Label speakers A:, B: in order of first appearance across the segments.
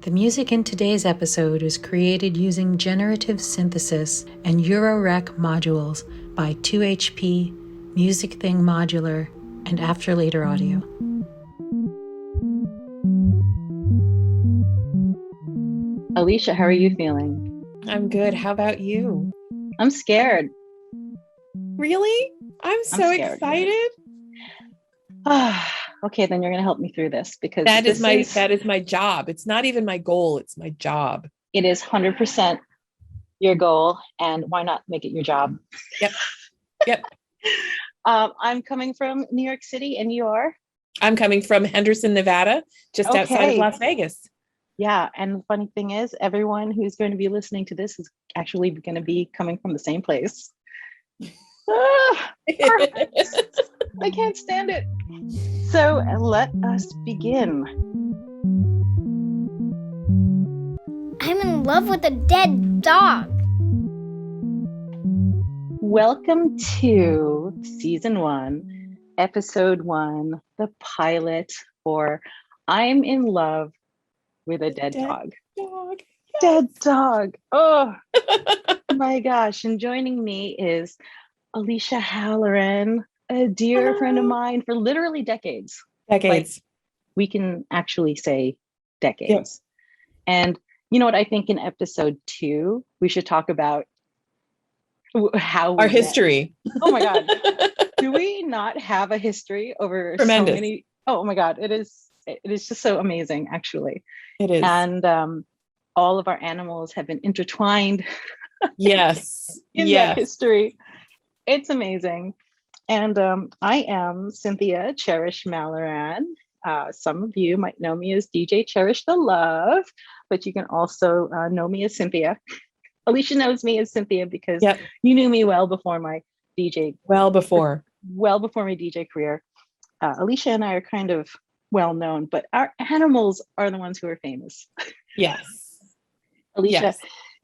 A: The music in today's episode is created using generative synthesis and Eurorec modules by 2HP, Music Thing Modular, and After Later Audio.
B: Alicia, how are you feeling?
C: I'm good. How about you?
B: I'm scared.
C: Really? I'm so excited.
B: Okay, then you're going to help me through this because
C: that is my job. It's not even my goal. It's my job.
B: It is 100% your goal, and why not make it your job?
C: Yep.
B: I'm coming from New York City, and you are?
C: I'm coming from Henderson, Nevada, just outside of Las Vegas.
B: Yeah, and the funny thing is, everyone who's going to be listening to this is actually going to be coming from the same place. I can't stand it. So let us begin.
D: I'm in love with a dead dog.
B: Welcome to Season 1, Episode 1, the pilot for I'm in Love with a Dead Dog.
C: Yes.
B: Dead dog. Oh my gosh. And joining me is Alicia Halloran, a dear friend of mine for literally decades. Like, we can actually say decades. Yeah. And you know what? I think in episode 2, we should talk about how
C: our history.
B: Oh my God. Do we not have a history over
C: Tremendous.
B: So many? Oh my God. It is just so amazing, actually.
C: It is.
B: And all of our animals have been intertwined.
C: Yes.
B: in that history. It's amazing. And I am Cynthia Cherish Malaran. Some of you might know me as DJ Cherish the Love, but you can also know me as Cynthia. Alicia knows me as Cynthia because you knew me well before my DJ. Well before my DJ career. Alicia and I are kind of well known, but our animals are the ones who are famous.
C: Yes.
B: Alicia,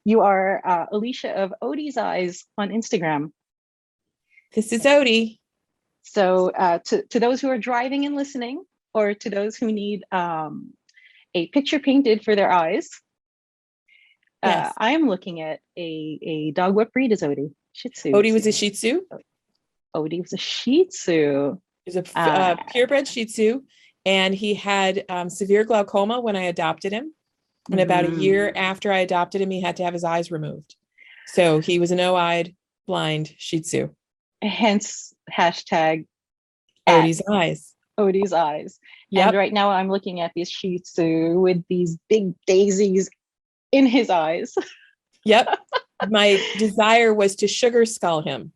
B: you are Alicia of Odie's Eyes on Instagram.
C: This is Odie.
B: So to those who are driving and listening, or to those who need a picture painted for their eyes, I am looking at a dog. What breed is Odie? Shih Tzu.
C: Odie was a Shih Tzu.
B: Odie was a Shih Tzu.
C: He was a purebred Shih Tzu, and he had severe glaucoma when I adopted him. And about a year after I adopted him, he had to have his eyes removed. So he was an no-eyed, blind Shih Tzu.
B: Hence hashtag
C: Odie's Eyes.
B: Odie's Eyes.
C: Yep.
B: And right now I'm looking at this Shih Tzu with these big daisies in his eyes.
C: Yep. My desire was to sugar skull him.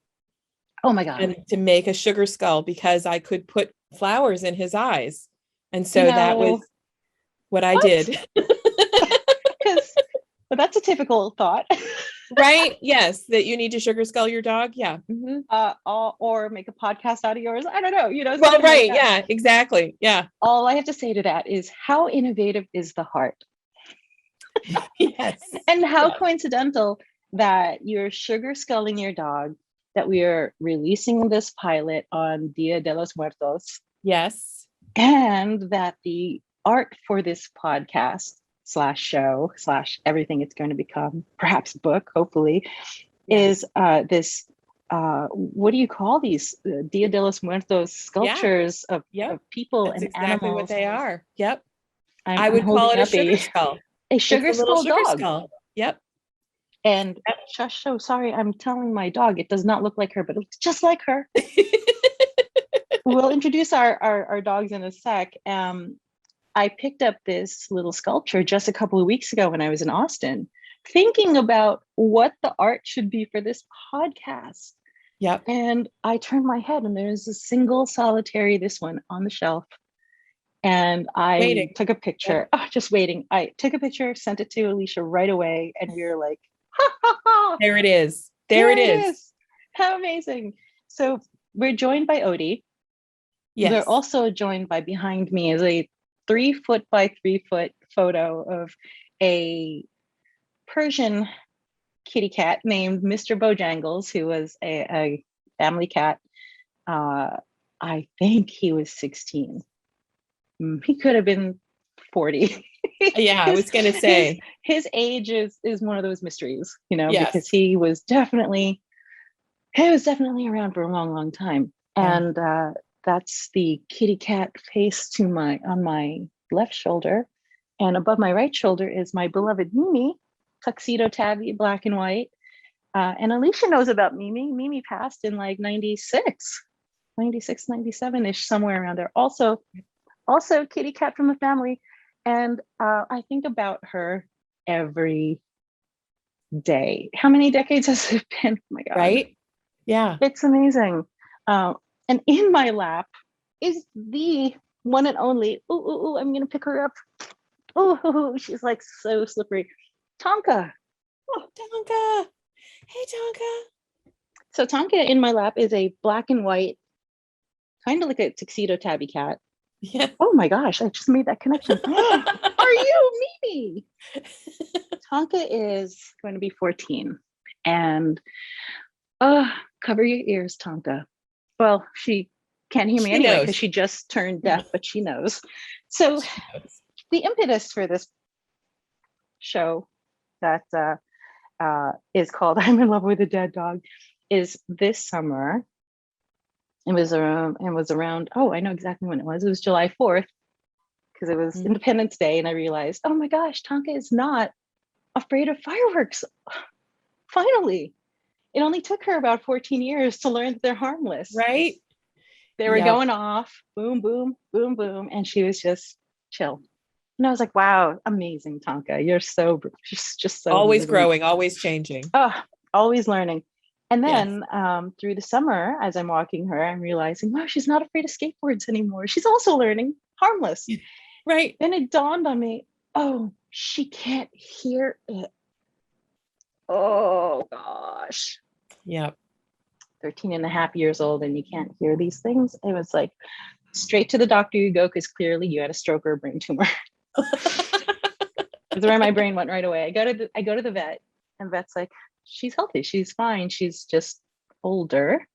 B: Oh my God.
C: And to make a sugar skull because I could put flowers in his eyes. And so that was what I did.
B: But that's a typical thought.
C: Right? Yes. That you need to sugar skull your dog. Yeah. Mm-hmm.
B: Or make a podcast out of yours. I don't know.
C: Well, right. Yeah, exactly. Yeah.
B: All I have to say to that is how innovative is the heart?
C: Yes.
B: And how coincidental that you're sugar sculling your dog, that we are releasing this pilot on Dia de los Muertos.
C: Yes.
B: And that the art for this podcast /show /everything it's going to become, perhaps book, hopefully, is this, what do you call these? Dia de los Muertos sculptures of people.
C: That's
B: and
C: exactly
B: animals.
C: What they are. Yep.
B: I
C: would call it a sugar skull.
B: A sugar skull dog.
C: Skull. Yep.
B: And shush, so sorry, I'm telling my dog it does not look like her, but it looks just like her. We'll introduce our dogs in a sec. I picked up this little sculpture just a couple of weeks ago when I was in Austin, thinking about what the art should be for this podcast.
C: Yep.
B: And I turned my head and there's a single solitary, this one on the shelf. And I took a picture, just waiting. I took a picture, sent it to Alicia right away. And we were like, ha, ha, ha.
C: There it is. There it is.
B: How amazing. So we're joined by Odie.
C: Yes.
B: We're also joined by, behind me is a 3-foot by 3-foot photo of a Persian kitty cat named Mr. Bojangles, who was a family cat. I think he was 16. He could have been 40.
C: Yeah, I was gonna say.
B: His age is one of those mysteries,
C: Yes.
B: because he was definitely around for a long, long time.
C: Yeah.
B: And that's the kitty cat face on my left shoulder. And above my right shoulder is my beloved Mimi, tuxedo tabby, black and white. And Alicia knows about Mimi. Mimi passed in like 96, 97-ish, somewhere around there. Also kitty cat from the family. And I think about her every day. How many decades has it been? Oh my God.
C: Right? Yeah.
B: It's amazing. And in my lap is the one and only, I'm going to pick her up. Oh, she's like so slippery. Tonka.
C: Oh, Tonka. Hey, Tonka.
B: So Tonka in my lap is a black and white, kind of like a tuxedo tabby cat.
C: Yeah.
B: Oh my gosh, I just made that connection. Are you Mimi? Tonka is going to be 14. And cover your ears, Tonka. Well, she can't hear me anyway because she just turned deaf, but she knows. So the impetus for this show that is called I'm in Love with a Dead Dog is this summer. It was around, oh, I know exactly when it was. It was July 4th because it was Independence Day. And I realized, oh my gosh, Tonka is not afraid of fireworks. Finally. It only took her about 14 years to learn that they're harmless.
C: Right?
B: They were going off, boom, boom, boom, boom. And she was just chill. And I was like, wow, amazing, Tonka. You're just so
C: always
B: amazing.
C: Growing, always changing.
B: Oh, always learning. And then through the summer, as I'm walking her, I'm realizing, wow, she's not afraid of skateboards anymore. She's also learning harmless.
C: Right.
B: Then it dawned on me, oh, she can't hear it. Oh, gosh.
C: Yep.
B: 13 and a half years old and you can't hear these things. It was like straight to the doctor you go because clearly you had a stroke or a brain tumor. That's where my brain went right away. I go to the vet and vet's like, she's healthy, she's fine, she's just older,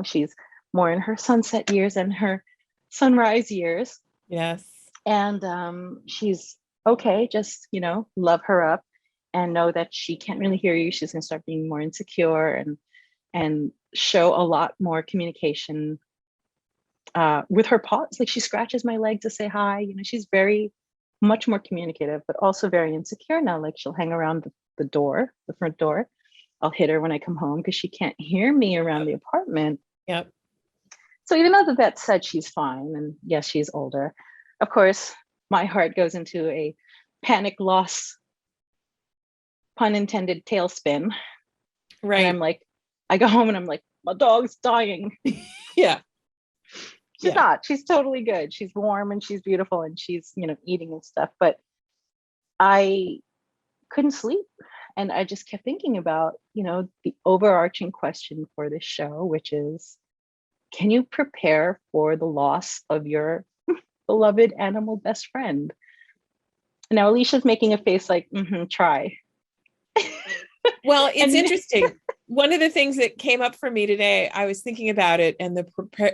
B: she's more in her sunset years and her sunrise years.
C: Yes.
B: And she's okay, just love her up and know that she can't really hear you. She's going to start being more insecure and show a lot more communication with her paws. Like she scratches my leg to say hi. She's very much more communicative, but also very insecure now. Like she'll hang around the front door. I'll hit her when I come home because she can't hear me around the apartment.
C: Yep.
B: So even though the vet said she's fine, and yes, she's older, of course, my heart goes into a panic loss, pun intended, tailspin.
C: Right.
B: And I'm like, I go home and I'm like, my dog's dying.
C: Yeah.
B: She's not. She's totally good. She's warm and she's beautiful and she's, eating and stuff. But I couldn't sleep. And I just kept thinking about, the overarching question for this show, which is, can you prepare for the loss of your beloved animal best friend? Now, Alicia's making a face like, try.
C: Well, it's interesting. One of the things that came up for me today, I was thinking about it and the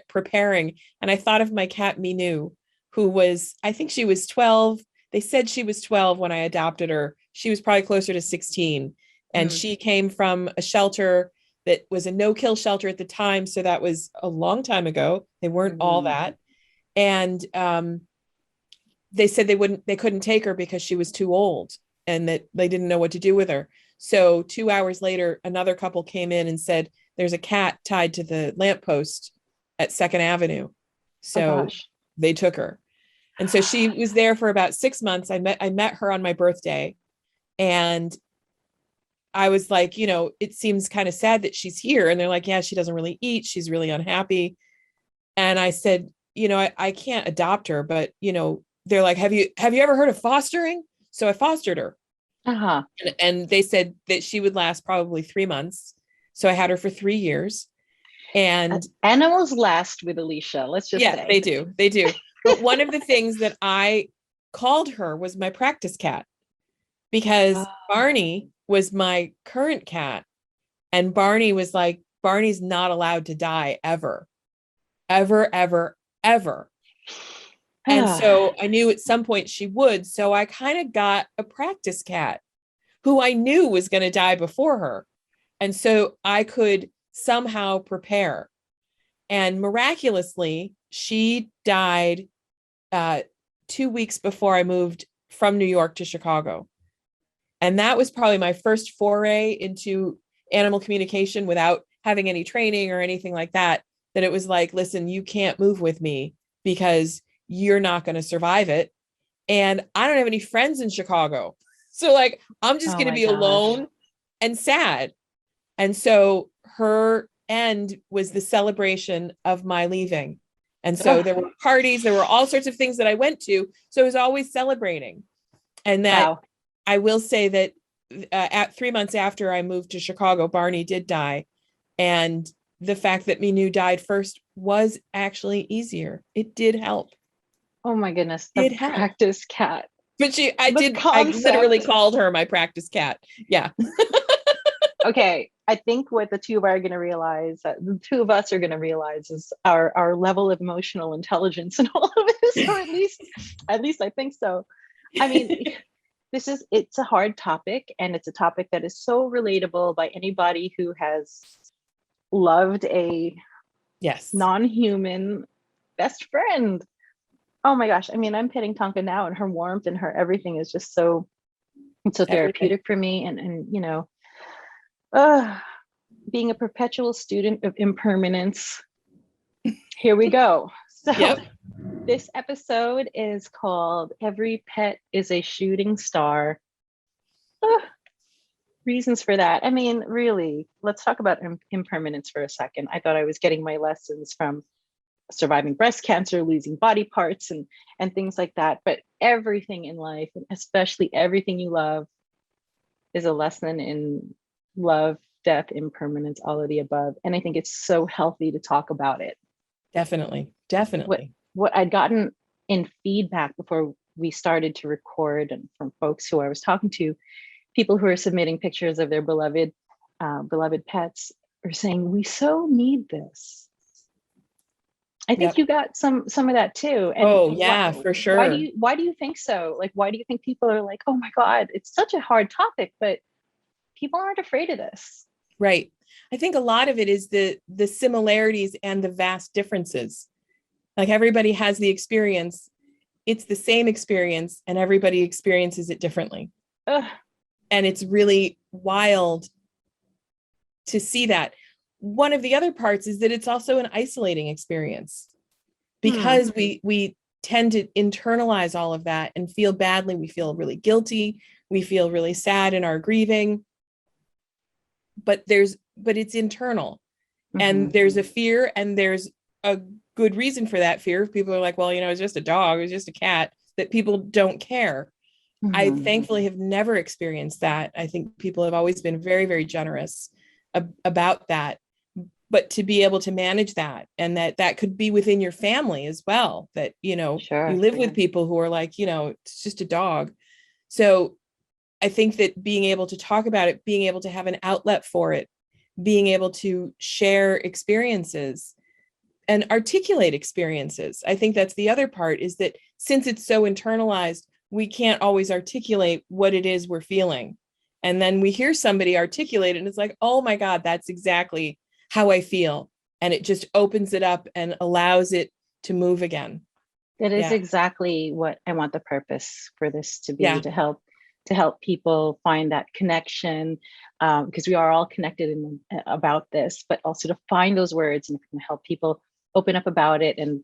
C: preparing, and I thought of my cat Minu, who was, I think she was 12. They said she was 12 when I adopted her. She was probably closer to 16. And she came from a shelter that was a no-kill shelter at the time. So that was a long time ago. They weren't all that. And they said they couldn't take her because she was too old and that they didn't know what to do with her. So 2 hours later, another couple came in and said, there's a cat tied to the lamppost at 2nd Avenue. So they took her. And so she was there for about 6 months. I met her on my birthday. And I was like, it seems kind of sad that she's here. And they're like, yeah, she doesn't really eat. She's really unhappy. And I said, I can't adopt her, but, they're like, have you ever heard of fostering? So I fostered her. And they said that she would last probably 3 months. So I had her for 3 years. And
B: animals last with Alicia. Let's just say.
C: They do. But one of the things that I called her was my practice cat, because Barney was my current cat. And Barney was like, Barney's not allowed to die ever, ever, ever, ever. And so I knew at some point she would. So I kind of got a practice cat who I knew was going to die before her. And so I could somehow prepare. And miraculously, she died 2 weeks before I moved from New York to Chicago. And that was probably my first foray into animal communication without having any training or anything like that. That it was like, listen, you can't move with me because you're not going to survive it. And I don't have any friends in Chicago. So like, I'm just going to be alone and sad. And so her end was the celebration of my leaving. And so there were parties, there were all sorts of things that I went to. So I was always celebrating. And that I will say that at 3 months after I moved to Chicago, Barney did die. And the fact that Minu died first was actually easier. It did help.
B: Oh my goodness. The practice cat.
C: But I literally called her my practice cat. Yeah.
B: Okay. I think what the two of us are going to realize is our level of emotional intelligence and all of this, or at least I think so. I mean, it's a hard topic, and it's a topic that is so relatable by anybody who has loved a non-human best friend. Oh my gosh. I mean, I'm petting Tonka now, and her warmth and her everything is just so therapeutic for me. And you know, being a perpetual student of impermanence, here we go. So this episode is called Every Pet is a Shooting Star. Reasons for that. I mean, really, let's talk about impermanence for a second. I thought I was getting my lessons from surviving breast cancer, losing body parts and things like that. But everything in life, and especially everything you love, is a lesson in love, death, impermanence, all of the above. And I think it's so healthy to talk about it.
C: Definitely.
B: What I'd gotten in feedback before we started to record, and from folks who I was talking to, people who are submitting pictures of their beloved pets, are saying, we so need this. I think you got some of that too. And
C: for sure.
B: Why do you think so? Like, why do you think people are like, oh my God, it's such a hard topic, but people aren't afraid of this?
C: Right. I think a lot of it is the similarities and the vast differences. Like, everybody has the experience. It's the same experience, and everybody experiences it differently. And it's really wild to see that. One of the other parts is that it's also an isolating experience, because we tend to internalize all of that and feel badly. We feel really guilty. We feel really sad in our grieving. But it's internal. And there's a fear, and there's a good reason for that fear. People are like, well, you know, it's just a dog, it's just a cat, that people don't care. I thankfully have never experienced that. I think people have always been very, very generous about that. But to be able to manage that, and that could be within your family as well, that, you know, you live with people who are like, you know, it's just a dog. So I think that being able to talk about it, being able to have an outlet for it, being able to share experiences and articulate experiences. I think that's the other part, is that since it's so internalized, we can't always articulate what it is we're feeling. And then we hear somebody articulate it, and it's like, oh my God, that's exactly how I feel. And it just opens it up and allows it to move again.
B: That is exactly what I want the purpose for this to be, to help people find that connection, because we are all connected about this, but also to find those words and help people open up about it. And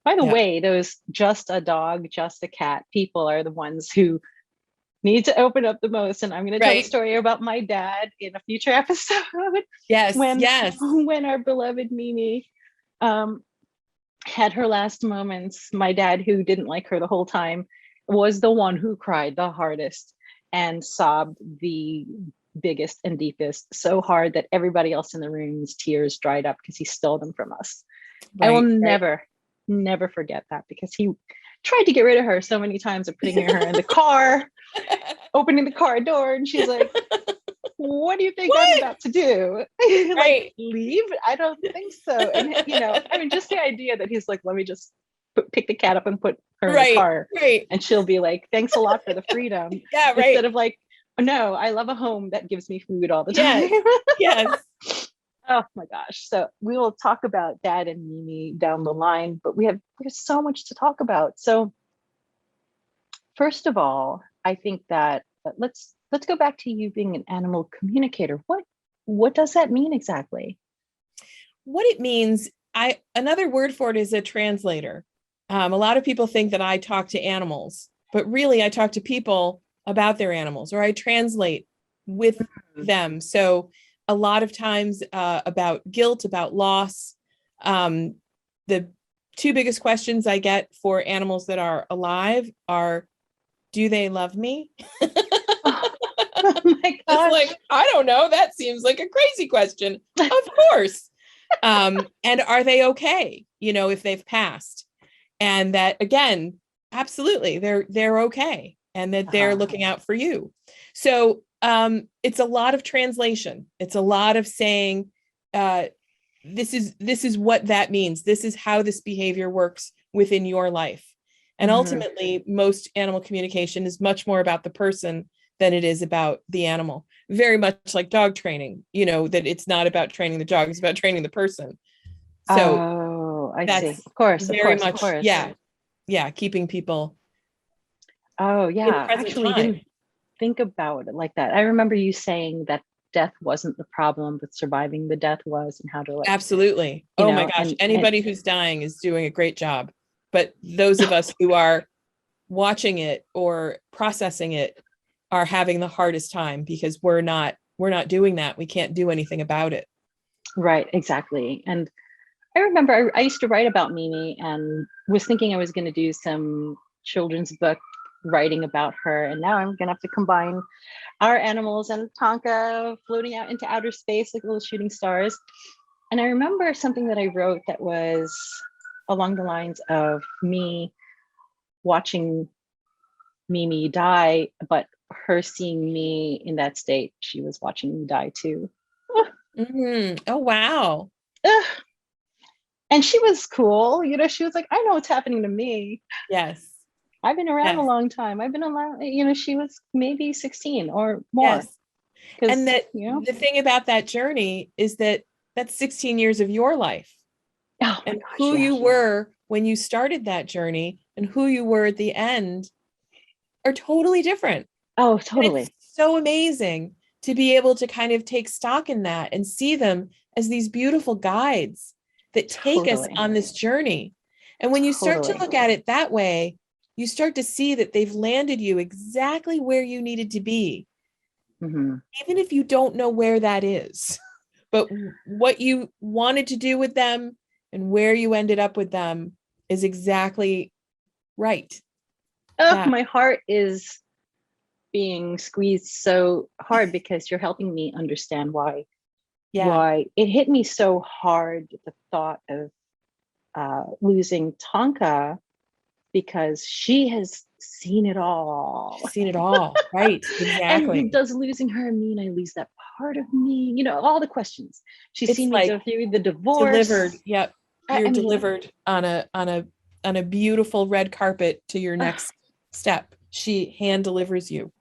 B: by the way, those just a dog, just a cat people are the ones who need to open up the most. And I'm going to tell a story about my dad in a future episode. When our beloved Mimi had her last moments, my dad, who didn't like her the whole time, was the one who cried the hardest and sobbed the biggest and deepest, so hard that everybody else in the room's tears dried up, because he stole them from us. I will never forget that, because he tried to get rid of her so many times of putting her in the car, opening the car door, and she's like, what do you think I'm about to do? Like, leave? I don't think so. And, you know, I mean, just the idea that he's like, let me just pick the cat up and put her in the
C: Right,
B: car.
C: right.
B: And she'll be like, thanks a lot for the freedom.
C: Yeah, right.
B: Instead of like, no, I love a home that gives me food all the time.
C: Yes.
B: Oh my gosh. So we will talk about Dad and Mimi down the line, but there's so much to talk about. So first of all, I think that let's go back to you being an animal communicator. What does that mean exactly?
C: What it means, another word for it is a translator. A lot of people think that I talk to animals, but really I talk to people about their animals, or I translate with them. So a lot of times about guilt, about loss. The two biggest questions I get for animals that are alive are, do they love me?
B: Oh my gosh.
C: It's like, I don't know. That seems like a crazy question. Of course. And are they okay? If they've passed, and that again, absolutely, they're okay, and that they're looking out for you. So it's a lot of translation. It's a lot of saying, this is what that means. This is how this behavior works within your life. And ultimately, most animal communication is much more about the person than it is about the animal. Very much like dog training, that it's not about training the dog, it's about training the person. So
B: I
C: that's
B: see. Of course,
C: very
B: of
C: much,
B: course.
C: yeah, keeping people.
B: Oh
C: in the
B: yeah.
C: present
B: Actually,
C: time.
B: didn't think about it like that. I remember you saying that death wasn't the problem, but surviving the death was, and how to
C: Absolutely. Oh my gosh. Anybody who's dying is doing a great job. But those of us who are watching it or processing it are having the hardest time, because we're not doing that. We can't do anything about it.
B: Right, exactly. And I remember I used to write about Mimi and was thinking I was going to do some children's book writing about her. And now I'm going to have to combine our animals and Tonka floating out into outer space like little shooting stars. And I remember something that I wrote that was along the lines of me watching Mimi die, but her seeing me in that state. She was watching me die too.
C: Oh, wow.
B: And she was cool. She was like, I know what's happening to me.
C: Yes.
B: I've been around a long time. I've been around, she was maybe 16 or more.
C: Yes. And that the thing about that journey is that that's 16 years of your life.
B: Oh
C: and
B: gosh,
C: who you were when you started that journey and who you were at the end are totally different.
B: Oh, totally.
C: And it's so amazing to be able to kind of take stock in that and see them as these beautiful guides that take us on this journey. And when you start to look at it that way, you start to see that they've landed you exactly where you needed to be, even if you don't know where that is. But what you wanted to do with them and where you ended up with them is exactly right.
B: Oh, my heart is being squeezed so hard because you're helping me understand why it hit me so hard, the thought of losing Tonka, because she has seen it all.
C: She's seen it all. Right. Exactly.
B: And does losing her mean I lose that part of me? All the questions. She's seen me go through the divorce.
C: Delivered. Yep. You're delivered on a beautiful red carpet to your next step. She hand delivers you.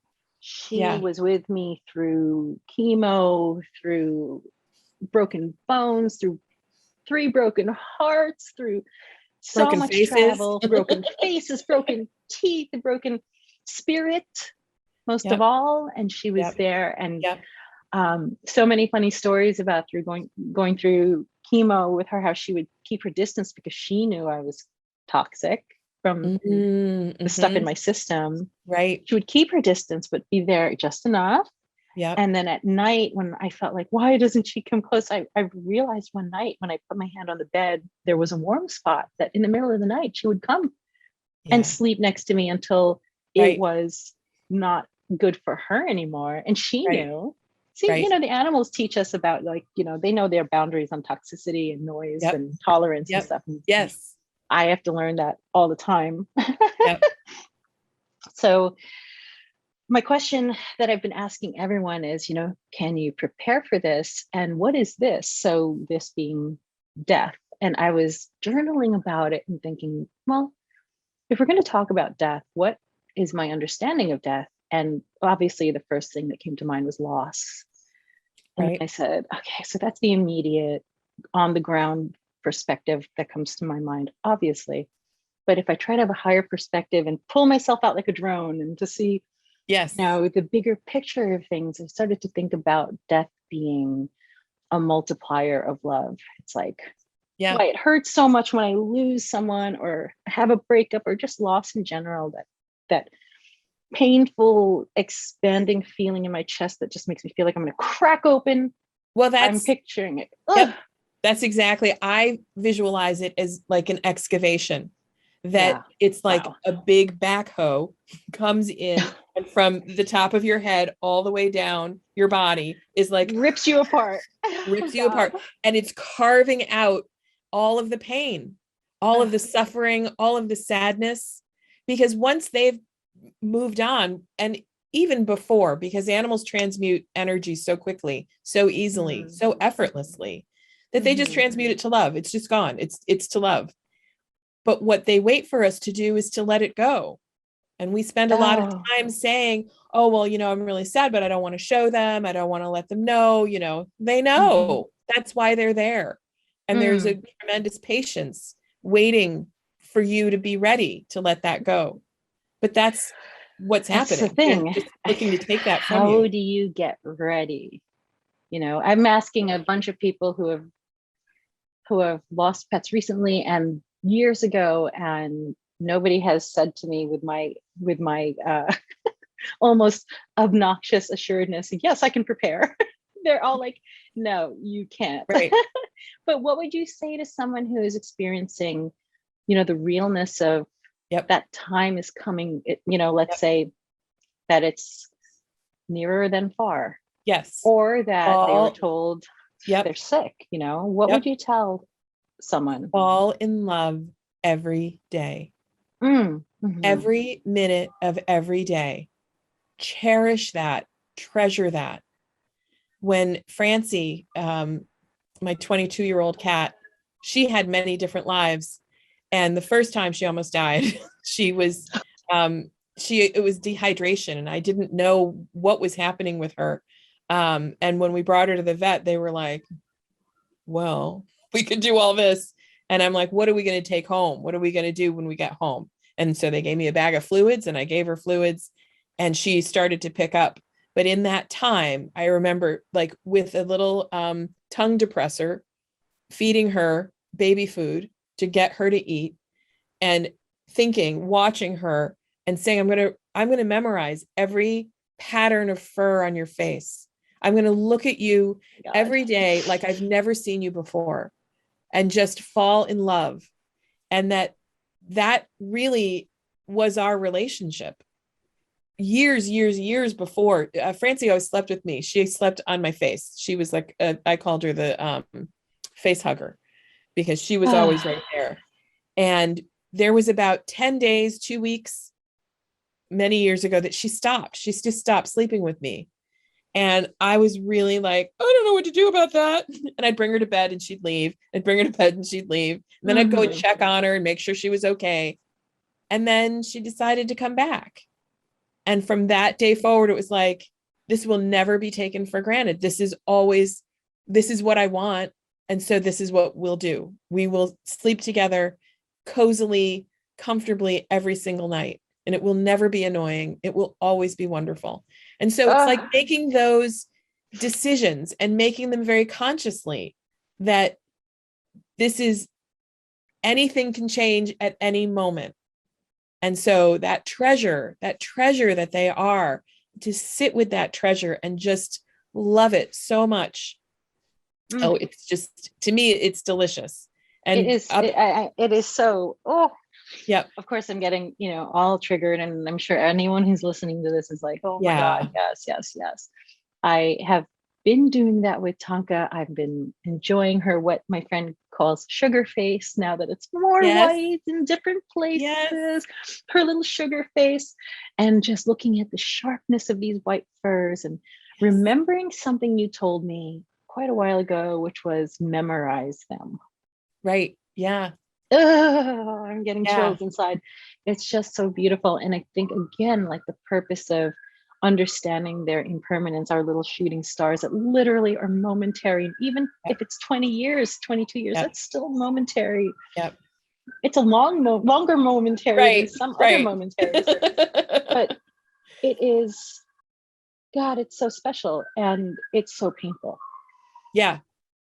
B: She was with me through chemo, through broken bones, through 3 broken hearts, through so
C: broken
B: much
C: faces.
B: travel, broken faces, broken teeth, broken spirit, most of all. And she was there. And so many funny stories about going through chemo with her, how she would keep her distance because she knew I was toxic from the stuff in my system.
C: Right.
B: She would keep her distance, but be there just enough.
C: Yeah.
B: And then at night, when I felt like, why doesn't she come close? I realized one night when I put my hand on the bed, there was a warm spot that in the middle of the night, she would come and sleep next to me until it was not good for her anymore. And she knew. See, the animals teach us about, they know their boundaries on toxicity and noise and tolerance and stuff. And
C: yes.
B: I have to learn that all the time. So my question that I've been asking everyone is, can you prepare for this? And what is this? So this being death. And I was journaling about it and thinking, well, if we're going to talk about death, what is my understanding of death? And obviously the first thing that came to mind was loss. And
C: Right.
B: I said, okay, so that's the immediate on the ground perspective that comes to my mind, obviously. But if I try to have a higher perspective and pull myself out like a drone and to see,
C: Yes.
B: the bigger picture of things, I started to think about death being a multiplier of love. It's like,
C: Yeah.
B: why it hurts so much when I lose someone or have a breakup or just loss in general, that painful expanding feeling in my chest that just makes me feel like I'm going to crack open.
C: Well,
B: I'm picturing it.
C: Yep, that's exactly, I visualize it as like an excavation, that it's like a big backhoe comes in and from the top of your head all the way down your body is like
B: rips you apart.
C: Rips you apart. And it's carving out all of the pain, all of the suffering, all of the sadness, because once they've moved on, and even before, because animals transmute energy so quickly, so easily, so effortlessly, that they just transmute it to love. It's just gone. It's to love. But what they wait for us to do is to let it go. And we spend a lot of time saying, oh, well, I'm really sad, but I don't want to show them. I don't want to let them know, they know that's why they're there. And there's a tremendous patience waiting for you to be ready to let that go. But that's what's happening.
B: That's the thing.
C: They're just looking to take that from
B: How
C: you.
B: do you get ready? I'm asking a bunch of people who have lost pets recently and years ago, and nobody has said to me with my almost obnoxious assuredness, yes, I can prepare. They're all like, no, you can't.
C: Right.
B: But what would you say to someone who is experiencing, the realness of that time is coming, let's say that it's nearer than far.
C: Yes.
B: Or that they were told they're sick, what would you tell someone?
C: Fall in love every day. Every minute of every day. Cherish that, treasure that. When Francie, my 22-year-old cat, she had many different lives. And the first time she almost died, it was dehydration, and I didn't know what was happening with her. And when we brought her to the vet, they were like, well, we could do all this. And I'm like, what are we going to take home? What are we going to do when we get home? And so they gave me a bag of fluids, and I gave her fluids, and she started to pick up. But in that time, I remember, like, with a little tongue depressor, feeding her baby food to get her to eat, and watching her and saying, I'm going to memorize every pattern of fur on your face. I'm going to look at you every day like I've never seen you before, and just fall in love. And that really was our relationship. Years before. Francie always slept with me. She slept on my face. She was like, I called her the face hugger, because she was always right there. And there was about 10 days, 2 weeks, many years ago, that she stopped. She just stopped sleeping with me. And I was really like, I don't know what to do about that. And I'd bring her to bed and she'd leave. I'd bring her to bed and she'd leave. And then I'd go and check on her and make sure she was okay. And then she decided to come back. And from that day forward, it was like, this will never be taken for granted. This is what I want. And so this is what we'll do. We will sleep together cozily, comfortably every single night. And it will never be annoying. It will always be wonderful. And so it's like making those decisions and making them very consciously, that anything can change at any moment. And so that treasure that they are, to sit with that treasure and just love it so much. Oh, it's just, to me, it's delicious. And
B: it is so,
C: yeah.
B: Of course, I'm getting, all triggered, and I'm sure anyone who's listening to this is like, oh my God, yes. I have been doing that with Tonka. I've been enjoying her, what my friend calls sugar face, now that it's more white in different places, her little sugar face, and just looking at the sharpness of these white furs and remembering something you told me quite a while ago, which was memorize them.
C: Right. Yeah.
B: Ugh, I'm getting
C: Yeah.
B: chills inside. It's just so beautiful. And I think, again, like the purpose of understanding their impermanence, our little shooting stars that literally are momentary. Even
C: Yep.
B: if it's 20 years, 22 years,
C: Yep.
B: that's still momentary.
C: Yep.
B: It's a longer momentary than
C: Right.
B: some other
C: Right.
B: momentaries. But it is, God, it's so special and it's so painful.
C: Yeah.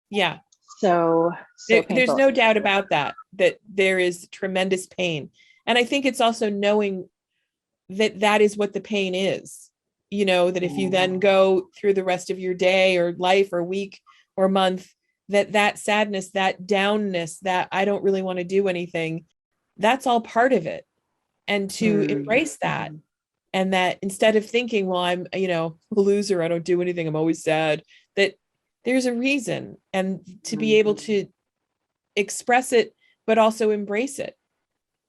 C: Yeah.
B: So
C: There's
B: painful.
C: no doubt about that there is tremendous pain. And I think it's also knowing that is what the pain is, that if you then go through the rest of your day or life or week or month, that sadness, that downness, that I don't really want to do anything, that's all part of it. And to embrace that, and that instead of thinking, well, I'm, a loser, I don't do anything, I'm always sad, that there's a reason, and to be able to express it, but also embrace it,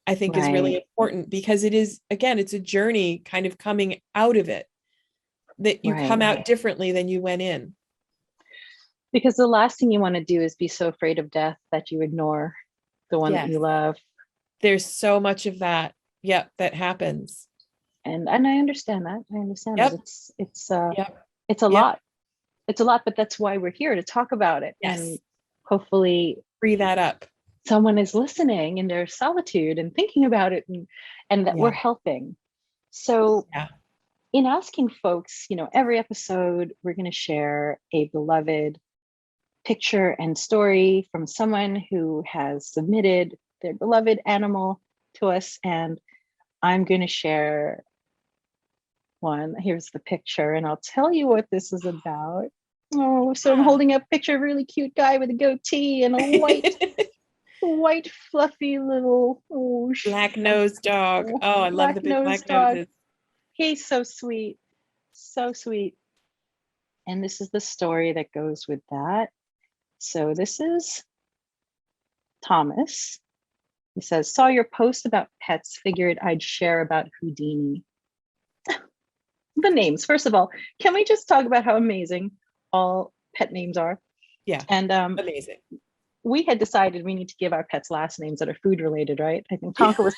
C: I think is really important, because it is, again, it's a journey kind of coming out of it, that you come out differently than you went in.
B: Because the last thing you want to do is be so afraid of death that you ignore the one that you love.
C: There's so much of that. Yep. That happens.
B: And I understand that. I understand that. It's a lot. It's a lot, but that's why we're here, to talk about it.
C: Yes.
B: And hopefully
C: free that up.
B: Someone is listening in their solitude and thinking about it, and that we're helping. So in asking folks, every episode, we're going to share a beloved picture and story from someone who has submitted their beloved animal to us. And I'm going to share one. Here's the picture, and I'll tell you what this is about. Oh, so I'm holding up a picture of a really cute guy with a goatee and a white fluffy little
C: black-nosed dog. Oh, I love the big black noses.
B: He's so sweet. So sweet. And this is the story that goes with that. So this is Thomas. He says, saw your post about pets, figured I'd share about Houdini. The names, first of all, can we just talk about how amazing all pet names are?
C: Yeah.
B: And
C: amazing.
B: We had decided we need to give our pets last names that are food related, right? I think Tonka was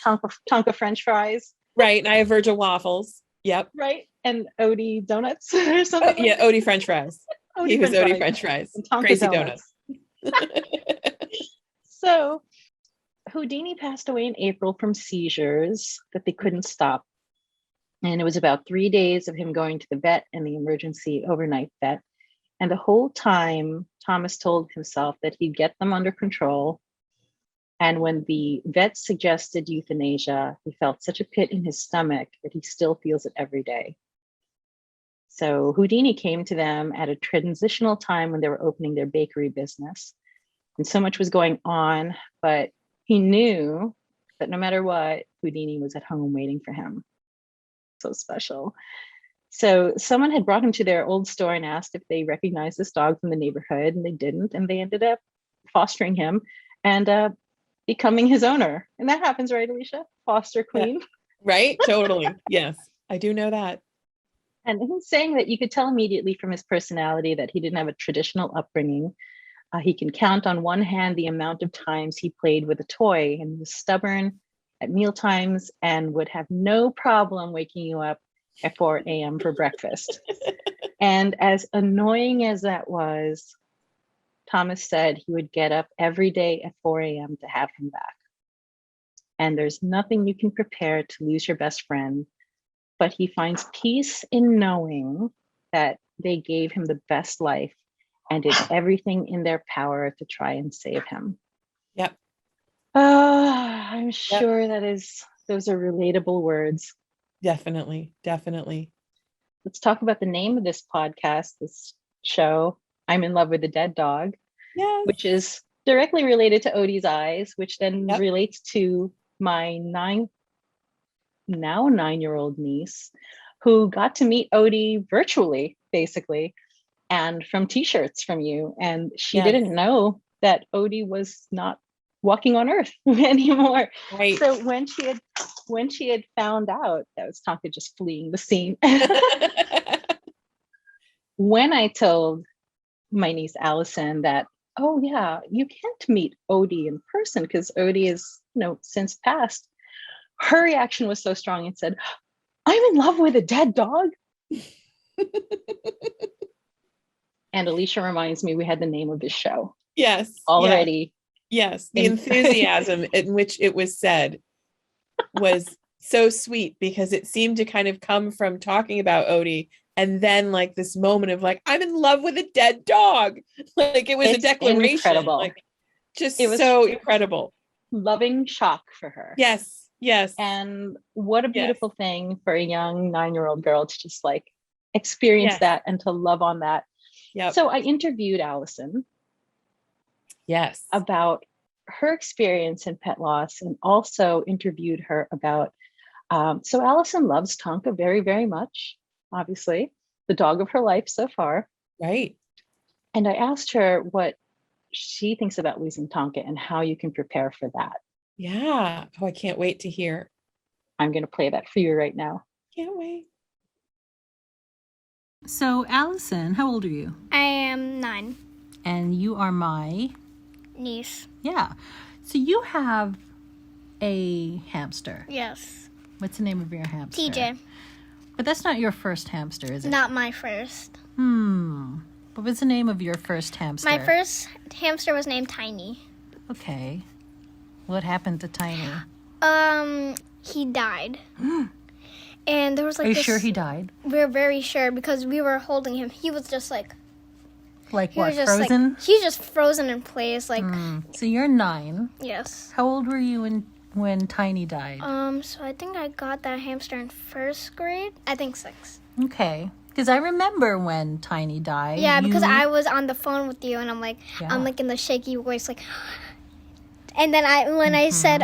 B: Tonka French fries.
C: Right. And I have Virgil waffles. Yep.
B: Right. And Odie donuts or something.
C: Oh, yeah, Odie French fries. He was Odie French fries. Crazy donuts.
B: So Houdini passed away in April from seizures that they couldn't stop. And it was about 3 days of him going to the vet and the emergency overnight vet. And the whole time, Thomas told himself that he'd get them under control. And when the vet suggested euthanasia, he felt such a pit in his stomach that he still feels it every day. So Houdini came to them at a transitional time when they were opening their bakery business. And so much was going on, but he knew that no matter what, Houdini was at home waiting for him. So special. So someone had brought him to their old store and asked if they recognized this dog from the neighborhood, and they didn't. And they ended up fostering him and becoming his owner. And that happens, right, Alicia? Foster queen.
C: Yeah. Right? Totally. Yes, I do know that.
B: And he's saying that you could tell immediately from his personality that he didn't have a traditional upbringing. He can count on one hand the amount of times he played with a toy, and was stubborn at meal times and would have no problem waking you up at 4 a.m. for breakfast. And as annoying as that was, Thomas said he would get up every day at 4 a.m. to have him back. And there's nothing you can prepare to lose your best friend, but he finds peace in knowing that they gave him the best life and did everything in their power to try and save him.
C: Yep.
B: I'm sure those are relatable words.
C: Definitely. Definitely.
B: Let's talk about the name of this podcast, this show, I'm in Love with the Dead Dog, which is directly related to Odie's eyes, which then relates to my 9-year-old niece, who got to meet Odie virtually, basically, and from t-shirts from you. And she didn't know that Odie was not walking on earth anymore.
C: Right.
B: So when she had found out, that was Tonka just fleeing the scene. When I told my niece Allison that oh yeah, you can't meet Odie in person because Odie is, since passed. Her reaction was so strong and said, I'm in love with a dead dog. And Alicia reminds me we had the name of this show
C: Yes.
B: already.
C: Yes. The enthusiasm in which it was said was so sweet because it seemed to kind of come from talking about Odie and then like this moment of like, I'm in love with a dead dog. Like it was a declaration.
B: Incredible.
C: Like just
B: it was
C: so incredible.
B: Loving shock for her.
C: Yes. Yes.
B: And what a beautiful thing for a young 9-year-old girl to just like experience that and to love on that.
C: Yep.
B: So I interviewed Allison.
C: Yes.
B: About her experience in pet loss and also interviewed her about, so Allison loves Tonka very, very much, obviously, the dog of her life so far.
C: Right.
B: And I asked her what she thinks about losing Tonka and how you can prepare for that.
C: Yeah. Oh, I can't wait to hear.
B: I'm going to play that for you right now.
C: Can't wait.
A: So, Allison, how old are you?
D: I am 9.
A: And you are my
D: Niece.
A: Yeah. So you have a hamster.
D: Yes.
A: What's the name of your hamster?
D: TJ.
A: But that's not your first hamster, is it?
D: Not my first.
A: What was the name of your first hamster?
D: My first hamster was named Tiny.
A: Okay. What happened to Tiny?
D: He died. And there was like
A: Are you sure he died?
D: We're very sure because we were holding him. He was just like
A: what,
D: just
A: frozen?
D: He was just frozen in place, like.
A: So you're 9.
D: Yes.
A: How old were you when Tiny died?
D: So I think I got that hamster in 1st grade. I think 6.
A: Okay. Because I remember when Tiny died.
D: Yeah, because I was on the phone with you, and I'm like in the shaky voice, like. And then when I said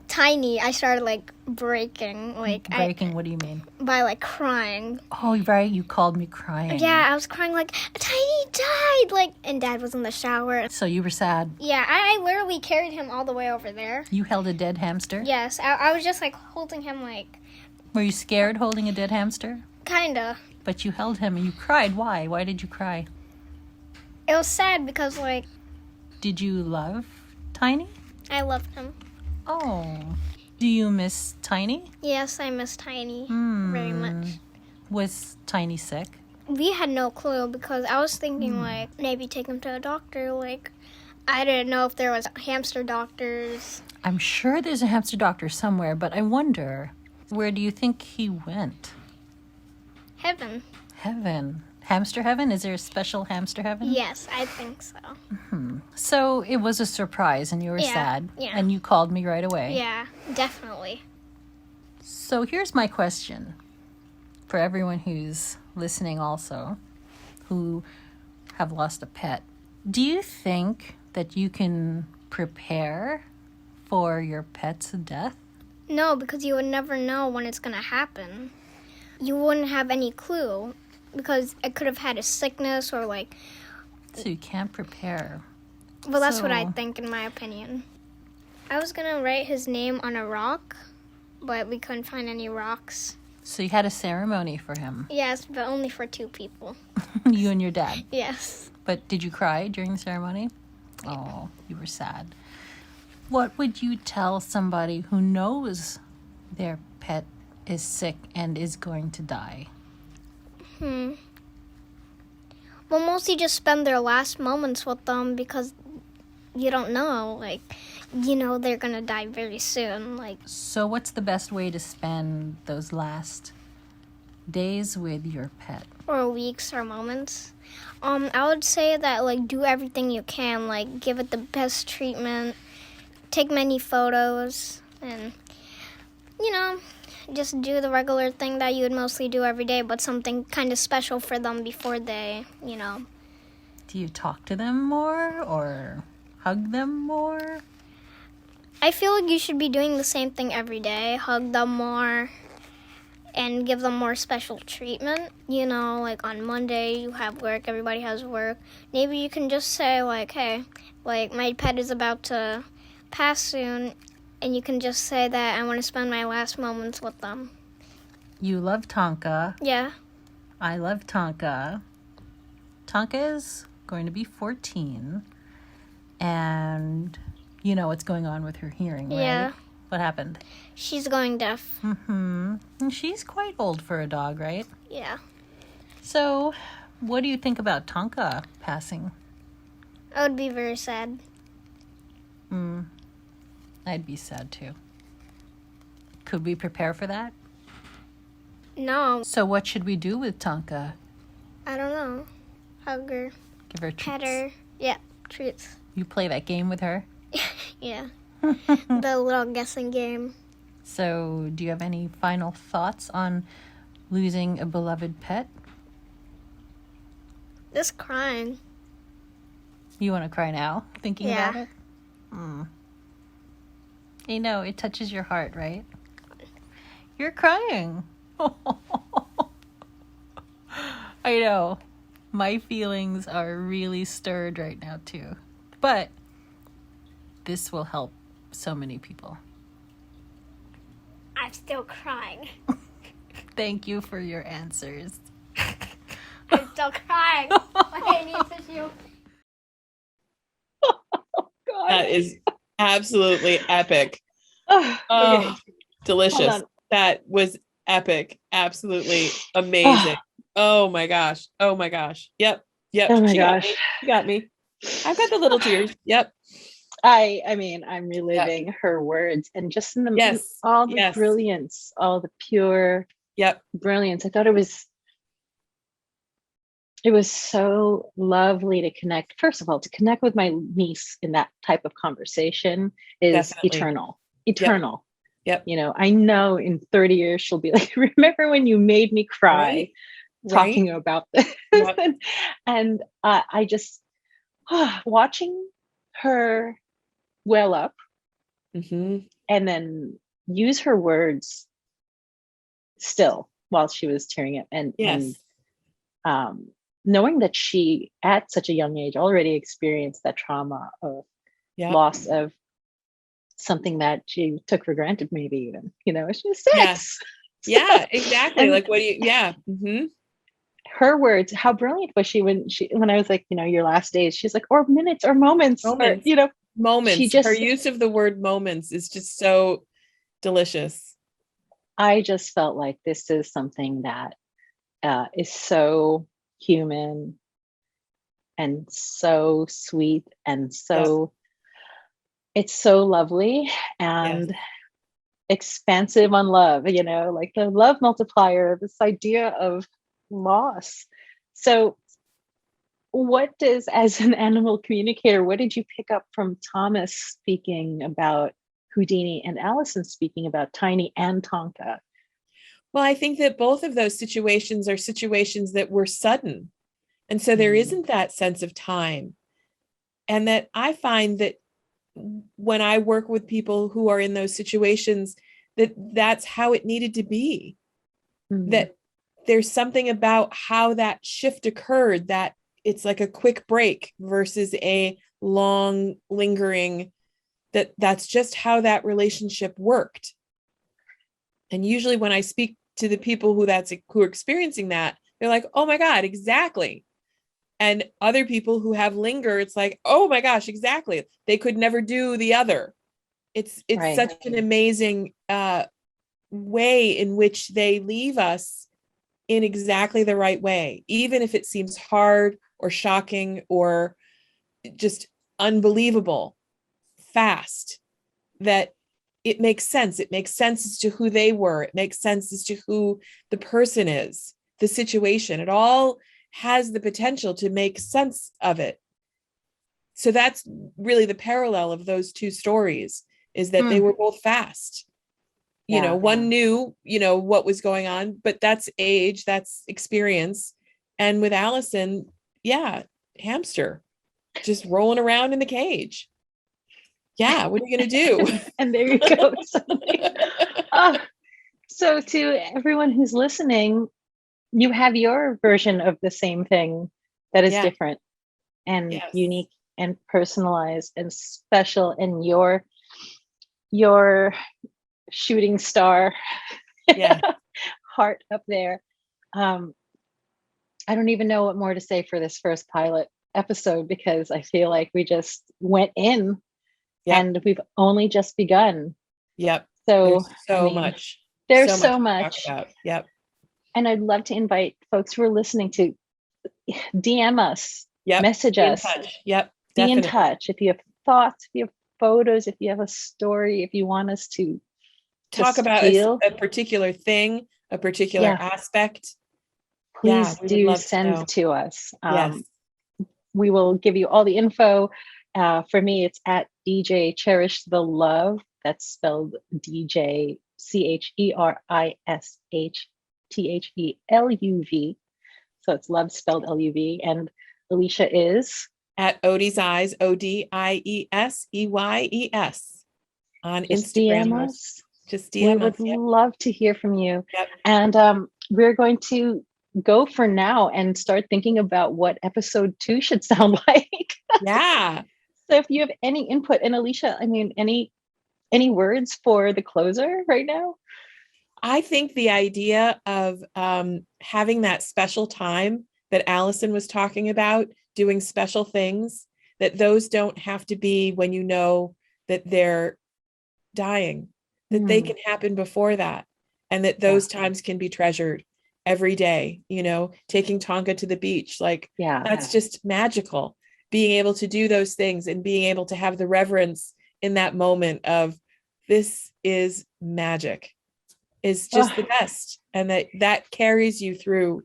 D: Tiny, I started like breaking, like
A: breaking. What do you mean?
D: By like crying.
A: Oh, right. You called me crying.
D: Yeah, I was crying like Tiny died, like, and Dad was in the shower.
A: So you were sad.
D: Yeah, I literally carried him all the way over there.
A: You held a dead hamster?
D: Yes, I was just like holding him, like.
A: Were you scared holding a dead hamster?
D: Kinda.
A: But you held him and you cried. Why? Why did you cry?
D: It was sad because like.
A: Did you love Tiny?
D: I loved him.
A: Oh. Do you miss Tiny?
D: Yes, I miss Tiny very much.
A: Was Tiny sick?
D: We had no clue because I was thinking like maybe take him to a doctor. Like I didn't know if there was hamster doctors.
A: I'm sure there's a hamster doctor somewhere, but I wonder, where do you think he went?
D: Heaven.
A: Heaven. Hamster heaven? Is there a special hamster heaven?
D: Yes, I think so.
A: So it was a surprise and you were sad.
D: Yeah.
A: And you called me right away.
D: Yeah, definitely.
A: So here's my question for everyone who's listening also, who have lost a pet. Do you think that you can prepare for your pet's death?
D: No, because you would never know when it's going to happen. You wouldn't have any clue because it could have had a sickness or like...
A: So you can't prepare.
D: Well, that's what I think, in my opinion. I was going to write his name on a rock, but we couldn't find any rocks.
A: So you had a ceremony for him?
D: Yes, but only for 2 people.
A: You and your dad?
D: Yes.
A: But did you cry during the ceremony? Oh, you were sad. What would you tell somebody who knows their pet is sick and is going to die?
D: Well, mostly just spend their last moments with them because you don't know, like, they're going to die very soon. Like.
A: So what's the best way to spend those last days with your pet?
D: Or weeks or moments. I would say that, like, do everything you can, like, give it the best treatment, take many photos, and, just do the regular thing that you would mostly do every day, but something kind of special for them before they,
A: Do you talk to them more or hug them more?
D: I feel like you should be doing the same thing every day. Hug them more and give them more special treatment. Like on Monday you have work, everybody has work. Maybe you can just say like, hey, like my pet is about to pass soon. And you can just say that I want to spend my last moments with them.
A: You love Tonka.
D: Yeah.
A: I love Tonka. Tonka is going to be 14. And you know what's going on with her hearing, right?
D: Yeah.
A: What happened?
D: She's going deaf.
A: Mm-hmm. And she's quite old for a dog, right?
D: Yeah.
A: So, what do you think about Tonka passing?
D: I would be very sad.
A: I'd be sad too. Could we prepare for that?
D: No,
A: So, what should we do with Tonka?
D: I don't know. Hug her,
A: Give her treats.
D: pet her. Yeah, treats.
A: You play that game with her?
D: Yeah. The little guessing game.
A: So, do you have any final thoughts on losing a beloved pet?
D: Just crying.
A: You want to cry now, thinking
D: Yeah.
A: about it? You know, it touches your heart, right? You're crying. I know. My feelings are really stirred right now, too. But this will help so many people.
D: I'm still crying.
A: Thank you for your answers.
D: I'm still crying. I need tissue.
B: God.
C: That is absolutely epic.
B: Oh, okay.
C: Oh, delicious.
B: Hold on.
C: That was epic. Absolutely amazing. Oh my gosh. Oh my gosh. Yep.
B: Oh my
C: She got
B: gosh.
C: me. She got me. I've got the little tears. Yep.
B: I mean, I'm reliving her words and just in the
C: Yes.
B: all the
C: Yes.
B: brilliance, all the pure
C: Yep.
B: brilliance. I thought it was so lovely to connect. First of all, to connect with my niece in that type of conversation is
C: Definitely.
B: eternal.
C: Yep.
B: You know, I know in 30 years she'll be like, remember when you made me cry
C: Right.
B: talking about this?
C: Yep.
B: And I just watching her well up
C: Mm-hmm.
B: and then use her words still while she was tearing up
C: Yes.
B: and knowing that she at such a young age already experienced that trauma of
C: Yep.
B: loss of something that she took for granted, maybe even, you know, she was
C: Yeah.
B: 6.
C: Yeah, exactly.
B: And
C: Like, what do you, yeah. Mm-hmm.
B: her words, how brilliant was she when I was like, you know, your last days, she's like, or minutes or moments, or,
C: Moments.
B: you know,
C: Moments.
B: she just,
C: Her use of the word moments is just so delicious.
B: I just felt like this is something that is so human and so sweet and so it's so lovely and expansive on love, you know, like the love multiplier, this idea of loss. So what does, as an animal communicator, what did you pick up from Thomas speaking about Houdini and Allison speaking about Tiny and Tonka?
C: Well, I think that both of those situations are situations that were sudden. And so there isn't that sense of time. And that I find that when I work with people who are in those situations, that's how it needed to be. That there's something about how that shift occurred, that it's like a quick break versus a long lingering, that's just how that relationship worked. And usually when I speak to the people who are experiencing that, they're like, oh my God, exactly. And other people who have linger, it's like, oh my gosh, exactly. They could never do the other. It's
B: Right.
C: such an amazing way in which they leave us in exactly the right way, even if it seems hard or shocking or just unbelievable fast, that it makes sense. It makes sense as to who they were. It makes sense as to who the person is, the situation. It all has the potential to make sense of it. So that's really the parallel of those two stories, is that they were both fast. You know, one knew, you know, what was going on, but that's age, that's experience. And with Allison, hamster, just rolling around in the cage. Yeah, what are you going to do?
B: And there you go. So to everyone who's listening, you have your version of the same thing that is different and unique and personalized and special, and your shooting star heart up there. I don't even know what more to say for this first pilot. episode because I feel like we just went in
C: Yep.
B: and we've only just begun.
C: Yep.
B: So
C: There's so
B: I mean,
C: much.
B: there's so
C: to
B: much.
C: talk about. Yep.
B: And I'd love to invite folks who are listening to DM us,
C: Yep.
B: message
C: Be in
B: us,
C: touch. Yep.
B: be in
C: Definitely.
B: touch. If you have thoughts, if you have photos, if you have a story, if you want us to
C: Talk
B: just
C: about
B: feel,
C: a particular thing, a particular
B: Yeah.
C: aspect.
B: please
C: we would
B: do
C: love to know.
B: send to us.
C: Yes.
B: We will give you all the info. For me, it's at DJ Cherish the Love. That's spelled DJ CHERISHTHELUV. So it's love spelled LUV. And Alicia is
C: At Odie's Eyes, ODIESEYES on
B: just
C: Instagram.
B: DM us.
C: Just
B: We
C: DM
B: would
C: us. Yep.
B: love to hear from you.
C: Yep.
B: And we're going to go for now and start thinking about what episode 2 should sound like.
C: Yeah.
B: So if you have any input, and Alicia, I mean, any words for the closer right now?
C: I think the idea of having that special time that Allison was talking about, doing special things, that those don't have to be when you know that they're dying, that they can happen before that, and that those times can be treasured every day, taking Tonka to the beach, that's just magical. Being able to do those things and being able to have the reverence in that moment of this is magic is just the best. And that carries you through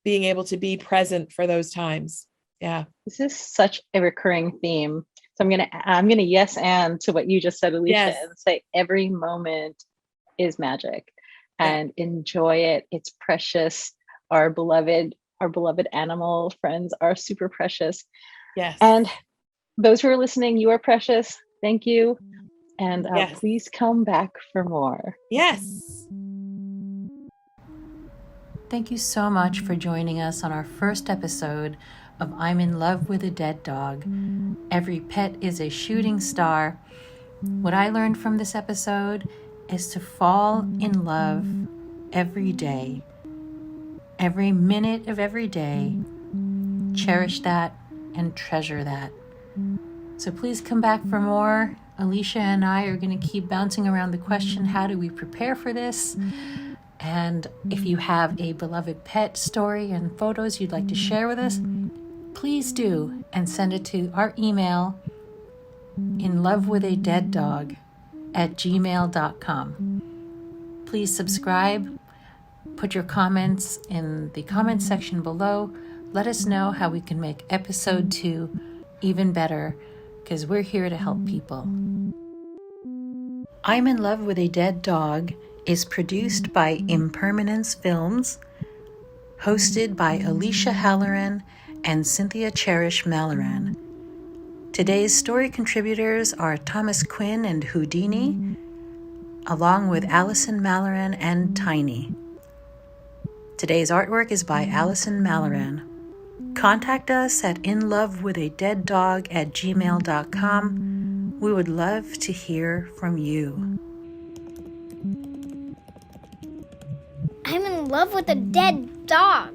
C: being able to be present for those times. Yeah.
B: This is such a recurring theme. So I'm gonna yes and to what you just said, Alicia,
C: Yes.
B: and say every moment is magic and enjoy it. It's precious. Our beloved animal friends are super precious.
C: Yes.
B: And those who are listening, you are precious. Thank you. And please come back for more.
C: Yes.
A: Thank you so much for joining us on our first episode of I'm in Love with a Dead Dog. Every pet is a shooting star. What I learned from this episode is to fall in love every day. Every minute of every day. Cherish that and treasure that. So please come back for more. Alicia and I are going to keep bouncing around the question, how do we prepare for this? And if you have a beloved pet story and photos you'd like to share with us, please do, and send it to our email, inlovewithadeaddog@gmail.com. Please subscribe, put your comments in the comment section below. Let us know how we can make episode 2 even better, because we're here to help people. I'm in Love with a Dead Dog is produced by Impermanence Films, hosted by Alicia Halloran and Cynthia Cherish Malaran. Today's story contributors are Thomas Quinn and Houdini, along with Allison Malaran and Tiny. Today's artwork is by Allison Malaran. Contact us at inlovewithadeaddog@gmail.com. We would love to hear from you.
D: I'm in love with a dead dog.